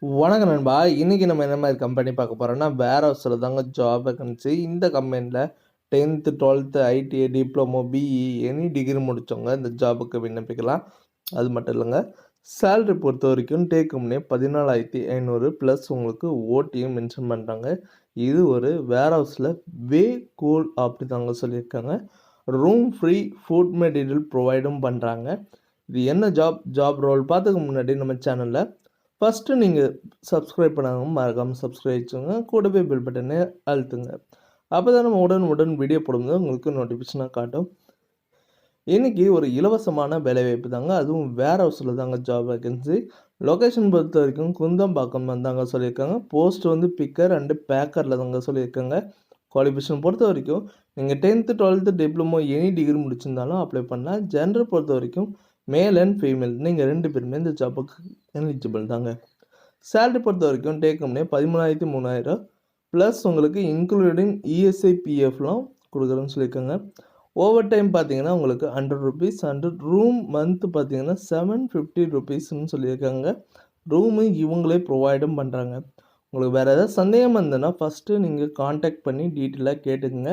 வணக்கம் நண்பா. இன்னைக்கு நம்ம என்ன மாதிரி கம்பெனி பார்க்க போறோம்னா, வேர் ஹவுஸ்ல தாங்க ஜாப் வேகன்சி. இந்த கம்பெனில 10th, 12th, ITI, diploma, BE any degree முடிச்சவங்க இந்த ஜாபுக்கு விண்ணப்பிக்கலாம். அது மட்டும் இல்லைங்க, சேலரி பொறுத்த வரைக்கும் டேக் ஹோம்னே 14,500 ப்ளஸ் உங்களுக்கு ஓடியும் மென்ஷன் பண்ணுறாங்க. இது ஒரு வேர் ஹவுஸில் வே கூல் அப்படி தாங்க சொல்லியிருக்காங்க. ரூம் ஃப்ரீ ஃபுட் மெட்டீரியல் ப்ரொவைடும் பண்ணுறாங்க. இது என்ன ஜாப் ரோல் பார்த்துக்க முன்னாடி நம்ம சேனலில் ஃபஸ்ட்டு நீங்கள் சப்ஸ்கிரைப் பண்ணாங்க மறக்காமல் சப்ஸ்கிரைப் வச்சுங்க. கூடவே பெல் பட்டனை அழுத்துங்க. அப்போ தான் நம்ம உடன் வீடியோ போடும்போது உங்களுக்கு நோட்டிஃபிகேஷனாக காட்டும். இன்றைக்கி ஒரு இலவசமான வேலைவாய்ப்பு தாங்க, அதுவும் வேர் ஹவுஸில் தாங்க ஜாப் வேகன்சி. லொக்கேஷன் பொறுத்த வரைக்கும் குந்தம்பாக்கம் தாங்க சொல்லியிருக்காங்க. போஸ்ட் வந்து பிக்கர் அண்டு பேக்கரில் தாங்க சொல்லியிருக்காங்க. குவாலிஃபிகேஷன் பொறுத்த வரைக்கும் நீங்கள் 10th, 12th diploma any degree முடிச்சிருந்தாலும் அப்ளை பண்ணலாம். ஜெண்டர் பொறுத்த வரைக்கும் மேல் அண்ட் ஃபீமேல் நீங்கள் 2 பேருமே இந்த ஜாப்புக்கு எலிஜிபிள் தாங்க. சேலரி பொறுத்த வரைக்கும் டேக் ஹோம்னே 13,300 ப்ளஸ் உங்களுக்கு இன்க்ளூடிங் இஎஸ்ஐ பிஎஃப்லாம் கொடுக்குறேன்னு சொல்லியிருக்காங்க. ஓவர் டைம் பார்த்தீங்கன்னா உங்களுக்கு 100 ருபீஸ் அண்டு ரூம் மந்த் பார்த்தீங்கன்னா 750 ருபீஸ்ன்னு சொல்லியிருக்காங்க. ரூமு இவங்களே ப்ரொவைடும் பண்ணுறாங்க. உங்களுக்கு வேறு ஏதாவது சந்தேகம் இருந்ததுன்னா ஃபஸ்ட்டு நீங்கள் காண்டாக்ட் பண்ணி டீட்டெயிலாக கேட்டுக்கங்க.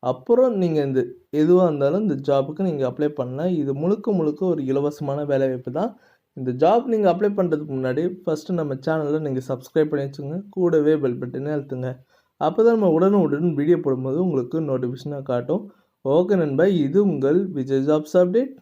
அப்புறம் நீங்கள் இந்த எதுவாக இருந்தாலும் இந்த ஜாபுக்கு நீங்கள் அப்ளை பண்ணலாம். இது முழுக்க ஒரு இலவசமான வேலைவாய்ப்பு தான். இந்த ஜாப் நீங்கள் அப்ளை பண்ணுறதுக்கு முன்னாடி ஃபஸ்ட்டு நம்ம சேனலில் நீங்கள் சப்ஸ்கிரைப் பண்ணி வச்சுங்க. கூடவே பெல் பட்டனை அழுத்துங்க. அப்போ தான் நம்ம உடனுக்குடன் வீடியோ போடும்போது உங்களுக்கு நோட்டிஃபிகேஷனாக காட்டும். ஓகே நண்பா, இது உங்கள் விஜய் ஜாப்ஸ் அப்டேட்.